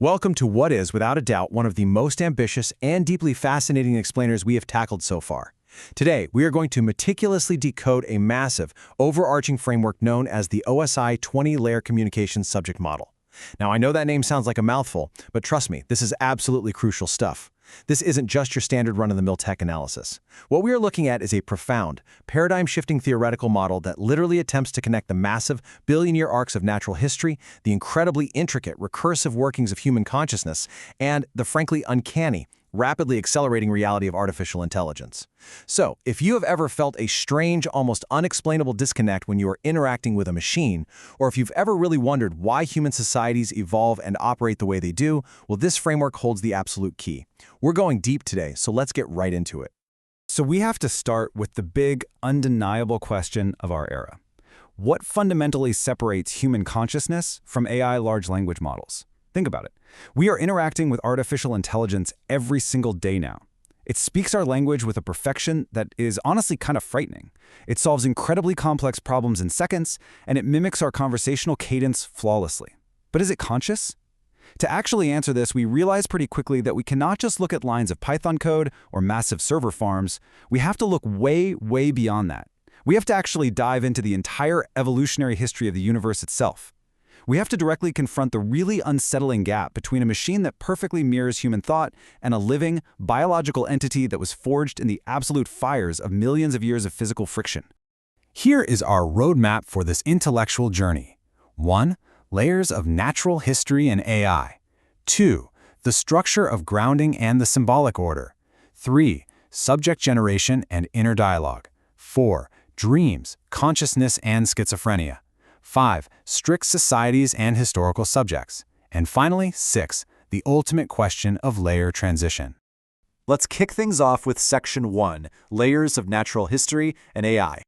Welcome to what is, without a doubt, one of the most ambitious and deeply fascinating explainers we have tackled so far. Today, we are going to meticulously decode a massive, overarching framework known as the OSI 20-layer communication subject model. Now, I know that name sounds like a mouthful, but trust me, this is absolutely crucial stuff. This isn't just your standard run-of-the-mill tech analysis. What we are looking at is a profound, paradigm-shifting theoretical model that literally attempts to connect the massive, billion-year arcs of natural history, the incredibly intricate, recursive workings of human consciousness, and the frankly uncanny, rapidly accelerating reality of artificial intelligence. So, if you have ever felt a strange, almost unexplainable disconnect when you are interacting with a machine, or if you've ever really wondered why human societies evolve and operate the way they do, well, this framework holds the absolute key. We're going deep today, so let's get right into it. So we have to start with the big, undeniable question of our era. What fundamentally separates human consciousness from AI large language models? Think about it. We are interacting with artificial intelligence every single day now. It speaks our language with a perfection that is honestly kind of frightening. It solves incredibly complex problems in seconds, and it mimics our conversational cadence flawlessly. But is it conscious? To actually answer this, we realize pretty quickly that we cannot just look at lines of Python code or massive server farms. We have to look way, way beyond that. We have to actually dive into the entire evolutionary history of the universe itself. We have to directly confront the really unsettling gap between a machine that perfectly mirrors human thought and a living, biological entity that was forged in the absolute fires of millions of years of physical friction. Here is our roadmap for this intellectual journey. 1. Layers of natural history and AI. 2. The structure of grounding and the symbolic order. 3. Subject generation and inner dialogue. 4. Dreams, consciousness and schizophrenia. 5. Strict societies and historical subjects. And finally, 6. The ultimate question of layer transition. Let's kick things off with Section 1, Layers of Natural History and AI.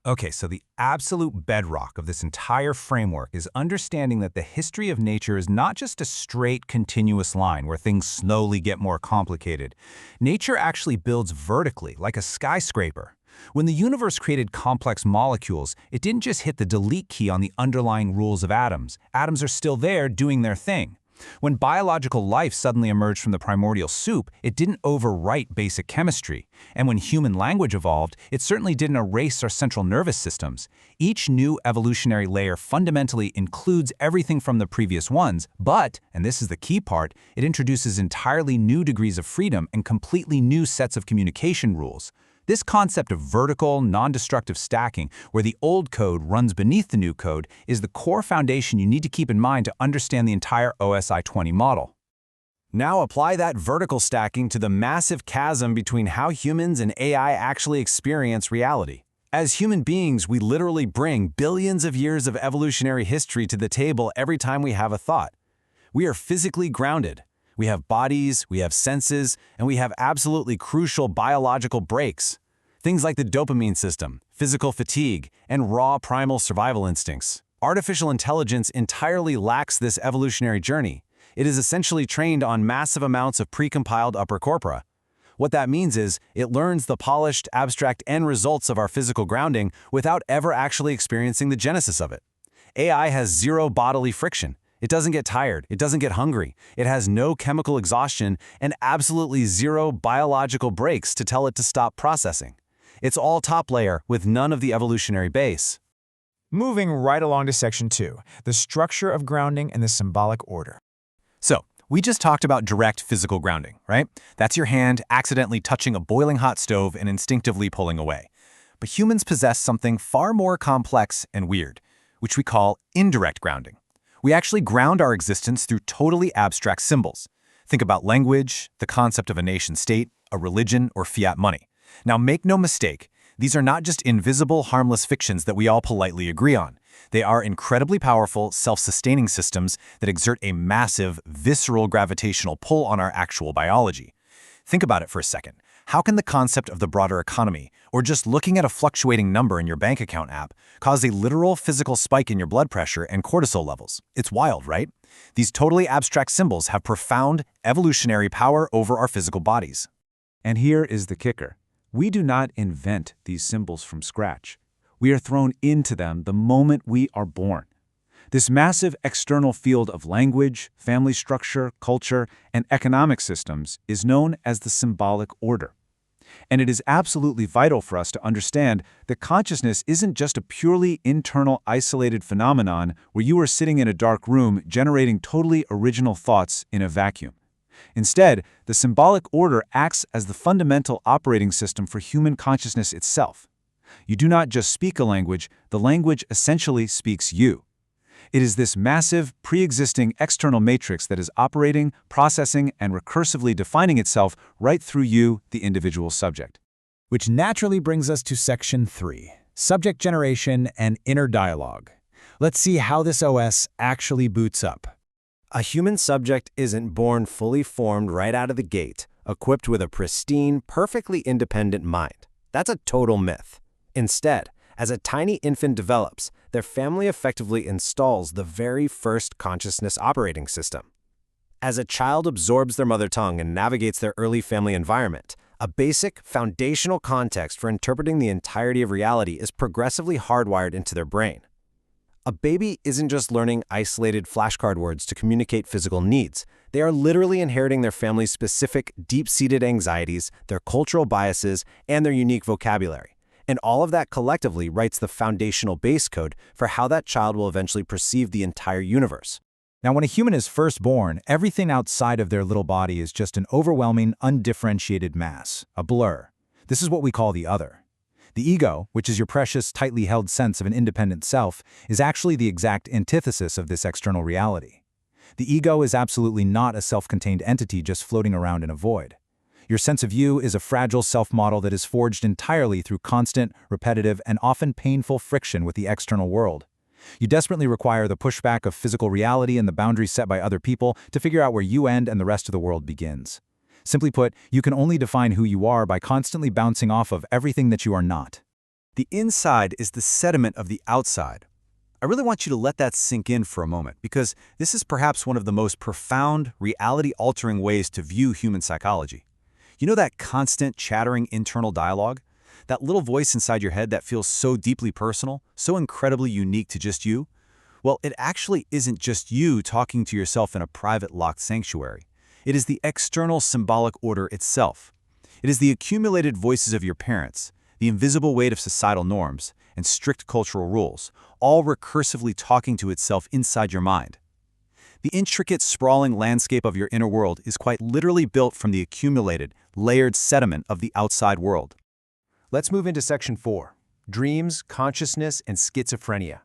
Okay, so the absolute bedrock of this entire framework is understanding that the history of nature is not just a straight, continuous line where things slowly get more complicated. Nature actually builds vertically, like a skyscraper. When the universe created complex molecules, it didn't just hit the delete key on the underlying rules of atoms. Atoms are still there doing their thing. When biological life suddenly emerged from the primordial soup, it didn't overwrite basic chemistry. And when human language evolved, it certainly didn't erase our central nervous systems. Each new evolutionary layer fundamentally includes everything from the previous ones, but, and this is the key part, it introduces entirely new degrees of freedom and completely new sets of communication rules. This concept of vertical, non-destructive stacking, where the old code runs beneath the new code, is the core foundation you need to keep in mind to understand the entire OSI 20 model. Now apply that vertical stacking to the massive chasm between how humans and AI actually experience reality. As human beings, we literally bring billions of years of evolutionary history to the table every time we have a thought. We are physically grounded. We have bodies, we have senses, and we have absolutely crucial biological brakes. Things like the dopamine system, physical fatigue, and raw primal survival instincts. Artificial intelligence entirely lacks this evolutionary journey. It is essentially trained on massive amounts of precompiled upper corpora. What that means is, it learns the polished, abstract end results of our physical grounding without ever actually experiencing the genesis of it. AI has zero bodily friction. It doesn't get tired, it doesn't get hungry, it has no chemical exhaustion, and absolutely zero biological brakes to tell it to stop processing. It's all top layer with none of the evolutionary base. Moving right along to Section 2, the structure of grounding and the symbolic order. So, we just talked about direct physical grounding, right? That's your hand accidentally touching a boiling hot stove and instinctively pulling away. But humans possess something far more complex and weird, which we call indirect grounding. We actually ground our existence through totally abstract symbols. Think about language, the concept of a nation-state, a religion, or fiat money. Now, make no mistake, these are not just invisible, harmless fictions that we all politely agree on. They are incredibly powerful, self-sustaining systems that exert a massive, visceral gravitational pull on our actual biology. Think about it for a second. How can the concept of the broader economy, or just looking at a fluctuating number in your bank account app, cause a literal physical spike in your blood pressure and cortisol levels? It's wild, right? These totally abstract symbols have profound evolutionary power over our physical bodies. And here is the kicker. We do not invent these symbols from scratch. We are thrown into them the moment we are born. This massive external field of language, family structure, culture, and economic systems is known as the symbolic order. And it is absolutely vital for us to understand that consciousness isn't just a purely internal, isolated phenomenon where you are sitting in a dark room generating totally original thoughts in a vacuum. Instead, the symbolic order acts as the fundamental operating system for human consciousness itself. You do not just speak a language, the language essentially speaks you. It is this massive, pre-existing external matrix that is operating, processing, and recursively defining itself right through you, the individual subject. Which naturally brings us to Section 3, Subject Generation and Inner Dialogue. Let's see how this OS actually boots up. A human subject isn't born fully formed right out of the gate, equipped with a pristine, perfectly independent mind. That's a total myth. Instead, as a tiny infant develops, their family effectively installs the very first consciousness operating system. As a child absorbs their mother tongue and navigates their early family environment, a basic, foundational context for interpreting the entirety of reality is progressively hardwired into their brain. A baby isn't just learning isolated flashcard words to communicate physical needs. They are literally inheriting their family's specific, deep-seated anxieties, their cultural biases, and their unique vocabulary. And all of that collectively writes the foundational base code for how that child will eventually perceive the entire universe. Now, when a human is first born, everything outside of their little body is just an overwhelming, undifferentiated mass, a blur. This is what we call the other. The ego, which is your precious, tightly held sense of an independent self, is actually the exact antithesis of this external reality. The ego is absolutely not a self-contained entity just floating around in a void. Your sense of you is a fragile self-model that is forged entirely through constant, repetitive, and often painful friction with the external world. You desperately require the pushback of physical reality and the boundaries set by other people to figure out where you end and the rest of the world begins. Simply put, you can only define who you are by constantly bouncing off of everything that you are not. The inside is the sediment of the outside. I really want you to let that sink in for a moment, because this is perhaps one of the most profound, reality-altering ways to view human psychology. You know that constant, chattering internal dialogue? That little voice inside your head that feels so deeply personal, so incredibly unique to just you? Well, it actually isn't just you talking to yourself in a private, locked sanctuary. It is the external symbolic order itself. It is the accumulated voices of your parents, the invisible weight of societal norms, and strict cultural rules, all recursively talking to itself inside your mind. The intricate, sprawling landscape of your inner world is quite literally built from the accumulated, layered sediment of the outside world. Let's move into Section 4, Dreams, Consciousness, and Schizophrenia.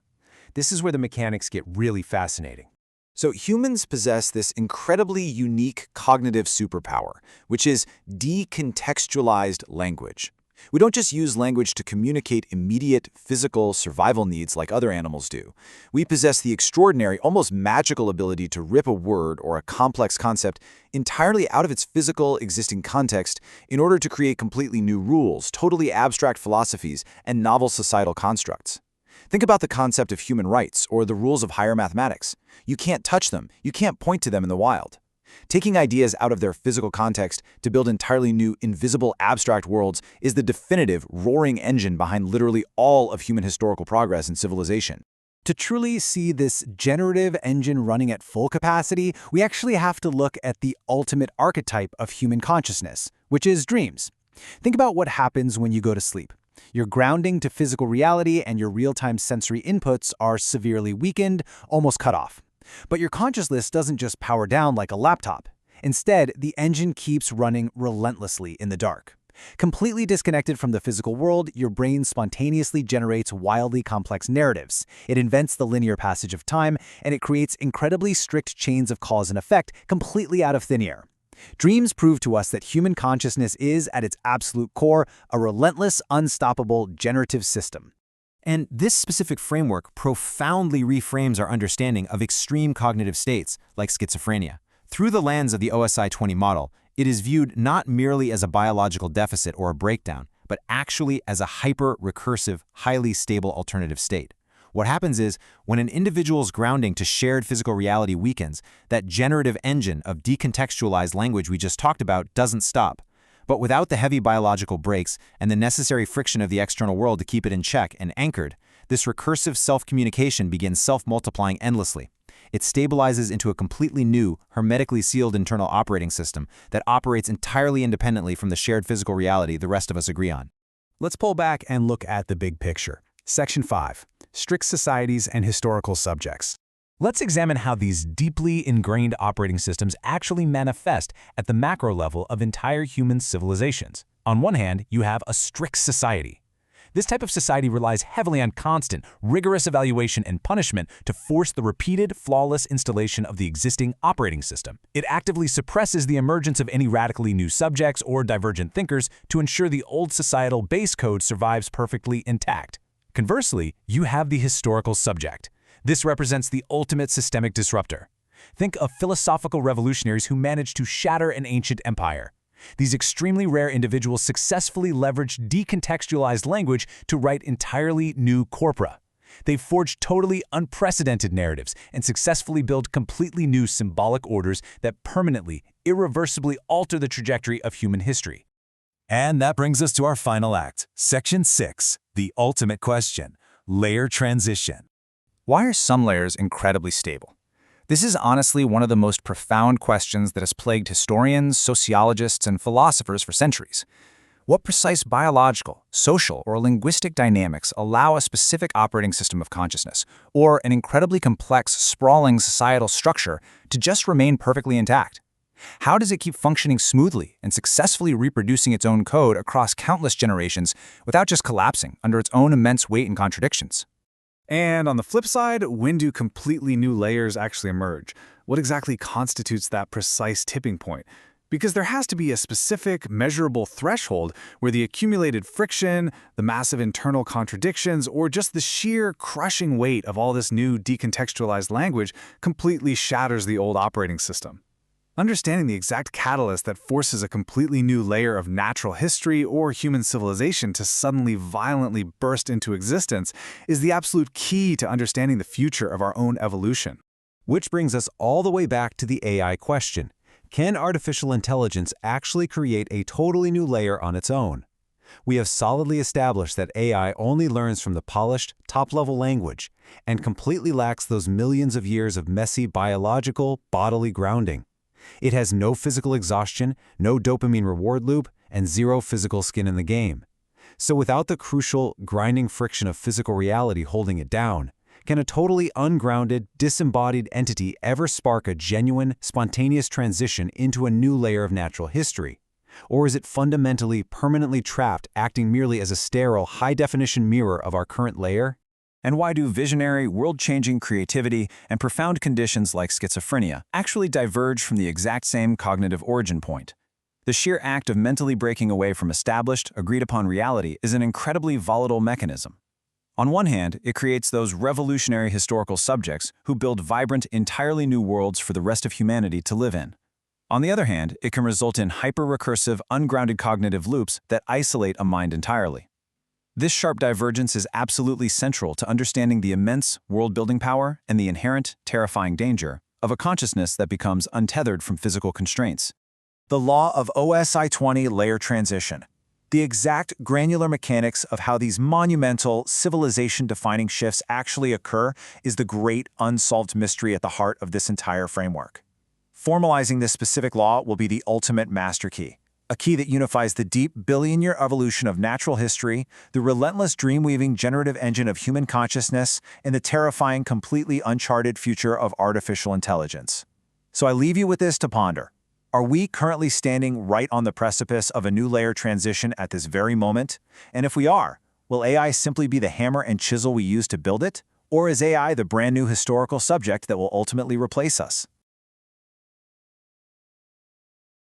This is where the mechanics get really fascinating. So humans possess this incredibly unique cognitive superpower, which is decontextualized language. We don't just use language to communicate immediate physical survival needs like other animals do. We possess the extraordinary, almost magical ability to rip a word or a complex concept entirely out of its physical existing context in order to create completely new rules, totally abstract philosophies, and novel societal constructs. Think about the concept of human rights or the rules of higher mathematics. You can't touch them. You can't point to them in the wild. Taking ideas out of their physical context to build entirely new, invisible, abstract worlds is the definitive, roaring engine behind literally all of human historical progress and civilization. To truly see this generative engine running at full capacity, we actually have to look at the ultimate archetype of human consciousness, which is dreams. Think about what happens when you go to sleep. Your grounding to physical reality and your real-time sensory inputs are severely weakened, almost cut off. But your consciousness doesn't just power down like a laptop. Instead, the engine keeps running relentlessly in the dark. Completely disconnected from the physical world, your brain spontaneously generates wildly complex narratives. It invents the linear passage of time, and it creates incredibly strict chains of cause and effect completely out of thin air. Dreams prove to us that human consciousness is, at its absolute core, a relentless, unstoppable, generative system. And this specific framework profoundly reframes our understanding of extreme cognitive states, like schizophrenia. Through the lens of the OSI-20 model, it is viewed not merely as a biological deficit or a breakdown, but actually as a hyper-recursive, highly stable alternative state. What happens is, when an individual's grounding to shared physical reality weakens, that generative engine of decontextualized language we just talked about doesn't stop. But without the heavy biological brakes and the necessary friction of the external world to keep it in check and anchored, This recursive self-communication begins self-multiplying endlessly. It stabilizes into a completely new, hermetically sealed internal operating system that operates entirely independently from the shared physical reality the rest of us agree on. Let's pull back and look at the big picture. Section 5. Strict societies and historical subjects. Let's examine how these deeply ingrained operating systems actually manifest at the macro level of entire human civilizations. On one hand, you have a strict society. This type of society relies heavily on constant, rigorous evaluation and punishment to force the repeated, flawless installation of the existing operating system. It actively suppresses the emergence of any radically new subjects or divergent thinkers to ensure the old societal base code survives perfectly intact. Conversely, you have the historical subject. This represents the ultimate systemic disruptor. Think of philosophical revolutionaries who managed to shatter an ancient empire. These extremely rare individuals successfully leveraged decontextualized language to write entirely new corpora. They forged totally unprecedented narratives and successfully built completely new symbolic orders that permanently, irreversibly alter the trajectory of human history. And that brings us to our final act, Section 6, the ultimate question, layer transition. Why are some layers incredibly stable? This is honestly one of the most profound questions that has plagued historians, sociologists, and philosophers for centuries. What precise biological, social, or linguistic dynamics allow a specific operating system of consciousness, or an incredibly complex, sprawling societal structure, to just remain perfectly intact? How does it keep functioning smoothly and successfully reproducing its own code across countless generations without just collapsing under its own immense weight and contradictions? And on the flip side, when do completely new layers actually emerge? What exactly constitutes that precise tipping point? Because there has to be a specific, measurable threshold where the accumulated friction, the massive internal contradictions, or just the sheer crushing weight of all this new decontextualized language completely shatters the old operating system. Understanding the exact catalyst that forces a completely new layer of natural history or human civilization to suddenly violently burst into existence is the absolute key to understanding the future of our own evolution. Which brings us all the way back to the AI question. Can artificial intelligence actually create a totally new layer on its own? We have solidly established that AI only learns from the polished, top-level language and completely lacks those millions of years of messy biological, bodily grounding. It has no physical exhaustion, no dopamine reward loop, and zero physical skin in the game. So without the crucial, grinding friction of physical reality holding it down, can a totally ungrounded, disembodied entity ever spark a genuine, spontaneous transition into a new layer of natural history? Or is it fundamentally, permanently trapped, acting merely as a sterile, high-definition mirror of our current layer? And why do visionary, world-changing creativity and profound conditions like schizophrenia actually diverge from the exact same cognitive origin point? The sheer act of mentally breaking away from established, agreed-upon reality is an incredibly volatile mechanism. On one hand, it creates those revolutionary historical subjects who build vibrant, entirely new worlds for the rest of humanity to live in. On the other hand, it can result in hyper-recursive, ungrounded cognitive loops that isolate a mind entirely. This sharp divergence is absolutely central to understanding the immense world-building power and the inherent, terrifying danger of a consciousness that becomes untethered from physical constraints. The law of OSI-20 layer transition. The exact granular mechanics of how these monumental, civilization-defining shifts actually occur is the great unsolved mystery at the heart of this entire framework. Formalizing this specific law will be the ultimate master key. A key that unifies the deep billion-year evolution of natural history, the relentless dream-weaving generative engine of human consciousness, and the terrifying, completely uncharted future of artificial intelligence. So I leave you with this to ponder. Are we currently standing right on the precipice of a new layer transition at this very moment? And if we are, will AI simply be the hammer and chisel we use to build it? Or is AI the brand new historical subject that will ultimately replace us?